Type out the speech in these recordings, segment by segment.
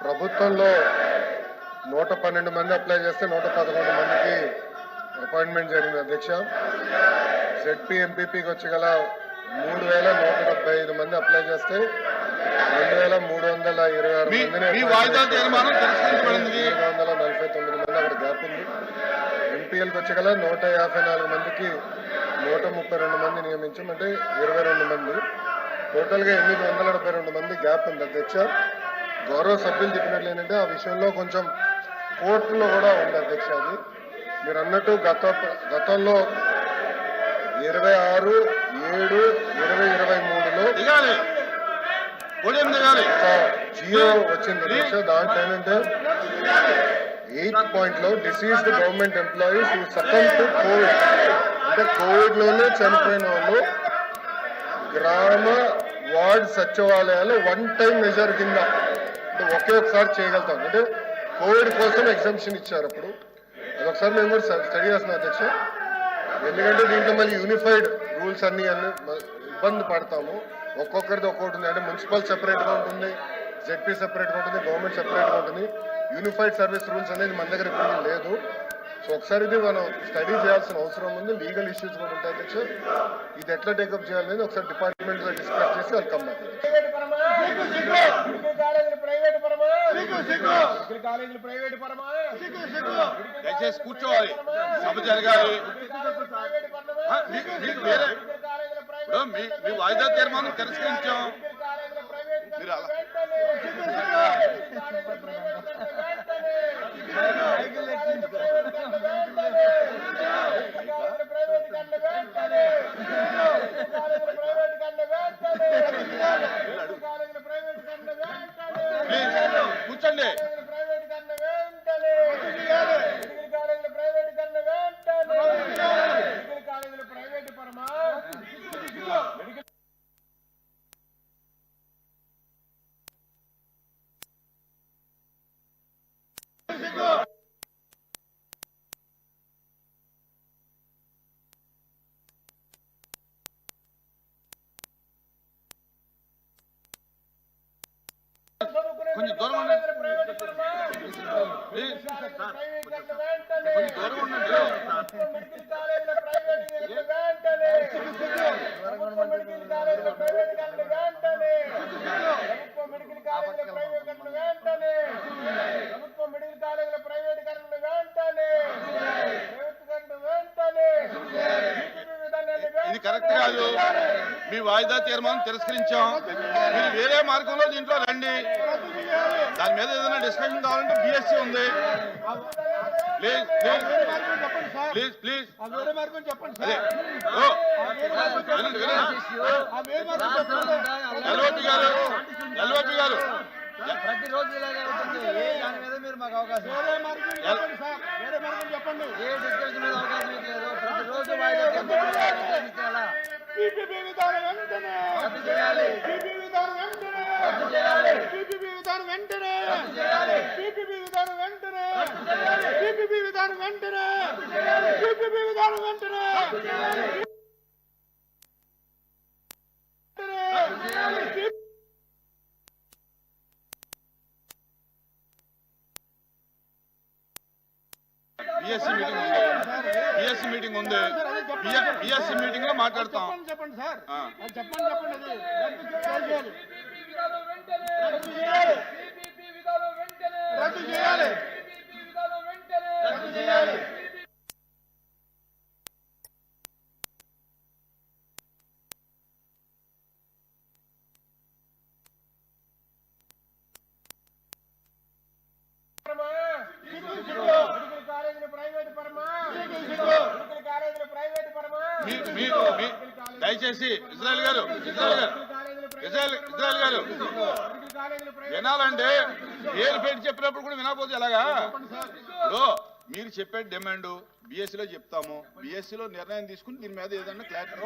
ప్రభుత్వంలో 112 మంది అప్లై చేస్తే 111 మందికి అపాయింట్మెంట్ జరిగింది అధ్యక్ష. జెడ్పీ ఎంపీపీకి వచ్చి గల 3175 మంది అప్లై చేస్తే 2326 మందిని 749 మంది అక్కడ గ్యాప్ ఉంది. ఎంపీఎల్కి వచ్చి గల 154 మందికి 132 మంది నియమించాం, అంటే 22 మంది. టోటల్గా 872 మంది గ్యాప్ ఉంది అధ్యక్ష. గౌరవ సభ్యులు చెప్పినట్లు ఏంటంటే ఆ విషయంలో కొంచెం కోర్టులో కూడా ఉంది అధ్యక్ష. అది మీరు అన్నట్టు గతంలో 26/7/2023లో జియో వచ్చింది అధ్యక్ష. దాంట్లో ఏంటంటే 8th పాయింట్లో deceased government employees who succumb to COVID, అంటే కోవిడ్ లోనే చనిపోయిన వాళ్ళు గ్రామ వార్డ్ సచివాలయాలు 1 టైం మెజర్ కింద అంటే ఒకేసారి చేయగలుగుతాం. అంటే కోవిడ్ కోసం ఎగ్జామ్షన్ ఇచ్చారు. అప్పుడు అదొకసారి మేము కూడా స్టడీ చేస్తున్నాం అధ్యక్ష. ఎందుకంటే దీంట్లో మళ్ళీ యూనిఫైడ్ రూల్స్ అన్ని ఇబ్బంది పడతాము. ఒక్కొక్కరిది ఒక్కొక్కటి ఉంది. అంటే మున్సిపల్ సెపరేట్గా ఉంటుంది, జెడ్పీ సెపరేట్గా ఉంటుంది, గవర్నమెంట్ సెపరేట్గా ఉంటుంది. యూనిఫైడ్ సర్వీస్ రూల్స్ అనేది మన దగ్గర ఇప్పుడు లేదు. సో ఒకసారి ఇది మనం స్టడీ చేయాల్సిన అవసరం ఉంది. లీగల్ ఇష్యూస్ కూడా ఉంటాయి అధ్యక్ష. ఇది ఎట్లా టేకప్ చేయాలనేది ఒకసారి డిపార్ట్మెంట్ లో డిస్కస్ చేసి వాళ్ళు కమ్ బ్యాక్. దయచేసి కూర్చోవాలి, సభ జరగాలి. మీ వాయిదా తీర్మానం తిరస్కరించాం. మీరు అలా కూర్చోండి. కొంచెం దూరం ఉండండి, కొంచెం దూరం ఉండండి. ఇది కరెక్ట్ కాదు. మీ వాయిదా తీర్మానం తిరస్కరించాం. మీరు వేరే మార్గంలో దీంట్లో రండి. దాని మీద ఏదైనా డిస్కషన్ కావాలంటే బిఎస్సీ ఉంది. ప్లీజ్ ప్లీజ్ ప్లీజ్ అదే ఎల్ఓపి గారు ప్రతిరోజు ఇలాగే ఉంటుంది. దాని మీద మీరు మాకు అవకాశం చెప్పండి. ఏ డిస్కషన్ మీద అవకాశం లేదు. ప్రతిరోజు వాయిదా బిఎస్సీ మీటింగ్ ఉంది. బిఎస్సీ మీటింగ్ లో మాట్లాడతాం. చెప్పండి సార్, చెప్పండి. దయచేసి ఇజ్రాయెల్ గారు వినాలంటే పేరు పెట్టి చెప్పినప్పుడు కూడా వినకపోతే ఎలాగా? మీరు చెప్పే డిమాండ్ బిఎస్సీలో చెప్తాము. బిఎస్సీలో నిర్ణయం తీసుకుని దీని మీద ఏదన్నా క్లారిటీ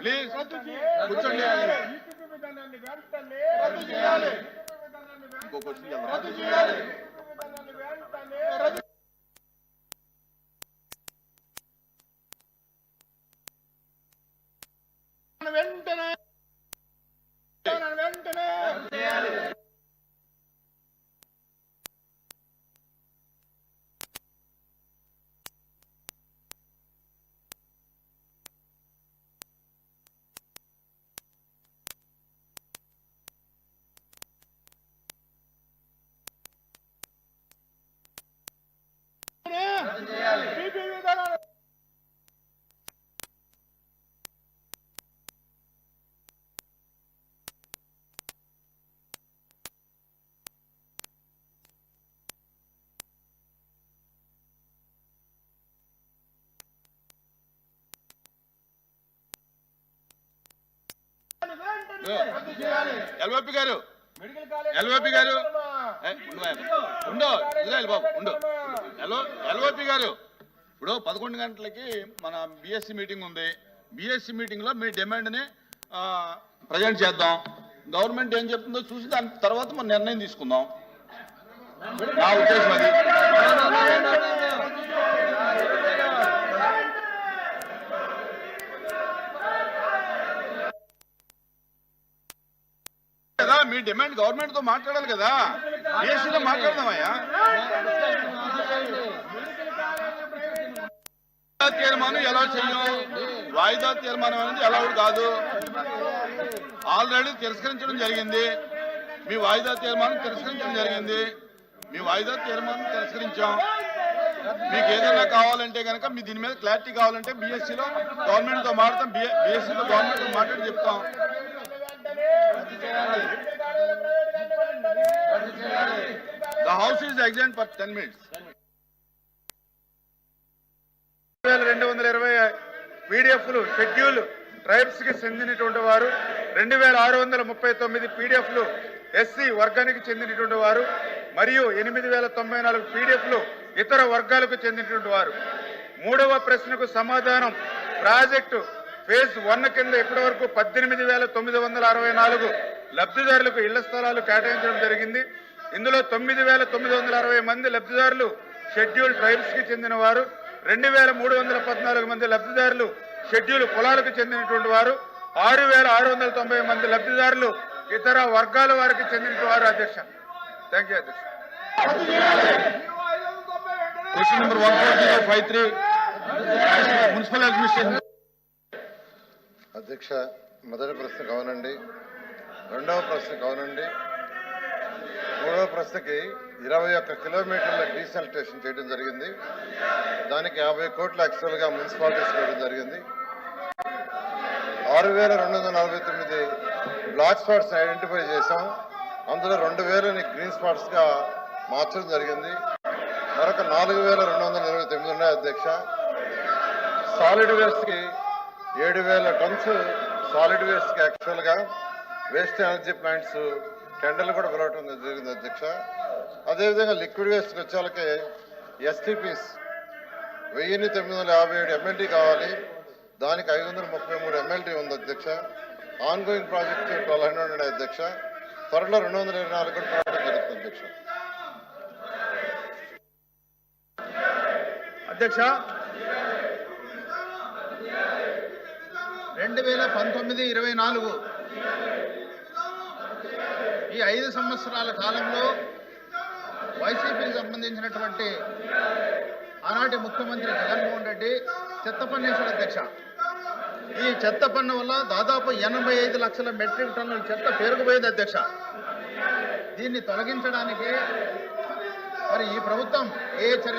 ప్లీజ్ కూర్చోండి. ఇంకో క్వశ్చన్ వెంటనే ఎల్ఓపి గారు ఎల్ఓపి గారు ఉండు ఇజ్రాయల్ బాబు ఉండు. ఎల్ఓపి గారు ఇప్పుడు 11 గంటలకి మన బిఎస్సి మీటింగ్ ఉంది. బిఎస్సి మీటింగ్ లో మీ డిమాండ్ ని ప్రజెంట్ చేద్దాం. గవర్నమెంట్ ఏం చెప్తుందో చూసి దాని తర్వాత మనం నిర్ణయం తీసుకుందాం. నా ఉద్దేశం అది. కదా మీ డిమాండ్ గవర్నమెంట్ తో మాట్లాడాలి కదా. బిఎస్సీలో మాట్లాడదామయ్యా. తీర్మానం ఎలా చెయ్యం? వాయిదా తీర్మానం అనేది అలౌడ్ కాదు. ఆల్రెడీ తిరస్కరించడం జరిగింది. మీ వాయిదా తీర్మానం తిరస్కరించడం జరిగింది. మీ వాయిదా తీర్మానం తిరస్కరించాం. మీకు ఏదైనా కావాలంటే కనుక మీ దీని మీద క్లారిటీ కావాలంటే బిఎస్సీలో గవర్నమెంట్ తో మాట్లాడతాం. బిఎస్సీలో గవర్నమెంట్ తో మాట్లాడి చెప్తాం. The house is adjourned for 10 minutes. 2220 పీడిఎఫ్లు schedule tribes కి చెందినటువంటి వారు, 2639 పీడిఎఫ్లు ఎస్సీ వర్గానికి చెందినటువంటి వారు మరియు 8094 పీడిఎఫ్లు ఇతర వర్గాలకు చెందినటువంటి వారు. మూడవ ప్రశ్నకు సమాధానం ప్రాజెక్టు ఫేజ్ 1 కింద ఇప్పటి వరకు 18,964 లబ్ధిదారులకు ఇళ్ల స్థలాలు కేటాయించడం జరిగింది. ఇందులో 9,960 మంది లబ్ధిదారులు షెడ్యూల్ ట్రైబ్స్ కి చెందిన వారు, 2,314 మంది లబ్ధిదారులు షెడ్యూల్ కులాలకు చెందినటువంటి వారు, 6,690 మంది లబ్ధిదారులు ఇతర వర్గాల వారికి చెందినటువంటి వారు. అధ్యక్ష, థ్యాంక్ యూ అధ్యక్ష. Question number 14053 municipal administration. అధ్యక్ష, మొదటి ప్రశ్న కావనండి, రెండవ ప్రశ్న కావనండి, మూడవ ప్రశ్నకి 21 కిలోమీటర్ల డీసెల్టేషన్ చేయడం జరిగింది. దానికి 50 కోట్ల యాక్చువల్గా మున్సిపాలిటీస్ ఇవ్వడం జరిగింది. 6,249 బ్లాక్ స్పాట్స్ ఐడెంటిఫై చేశాం. అందులో 2,000ని గ్రీన్ స్పాట్స్ గా మార్చడం జరిగింది. మరొక 4,229 ఉన్నాయి అధ్యక్ష. సాలిడ్ వేస్ట్ కి 7,000 టన్స్ సాలిడ్ వేస్ట్ కి యాక్చువల్ గా వేస్ట్ ఎనర్జీ ప్లాంట్స్ టెండర్లు కూడా పిలవటం జరిగింది అధ్యక్ష. అదేవిధంగా లిక్విడ్ వేస్ట్ వచ్చేలకి ఎస్టీపీస్ 1,957 ఎంఎల్టీ కావాలి. దానికి 533 ఎంఎల్టీ ఉంది అధ్యక్ష. ఆన్ గోయింగ్ ప్రాజెక్ట్ 1,200 ఉన్నాయి అధ్యక్ష. త్వరలో 224 కూడా పిలవడం జరుగుతుంది అధ్యక్ష. అధ్యక్ష, 2019-24 ఈ 5 సంవత్సరాల కాలంలో వైసీపీకి సంబంధించినటువంటి ఆనాటి ముఖ్యమంత్రి జగన్మోహన్ రెడ్డి చెత్త పన్ను వేశాడు అధ్యక్ష. ఈ చెత్త పన్ను వల్ల దాదాపు 85 లక్షల మెట్రిక్ టన్నుల చెత్త పేరుకుపోయింది అధ్యక్ష. దీన్ని తొలగించడానికి మరి ఈ ప్రభుత్వం ఏ చర్యలు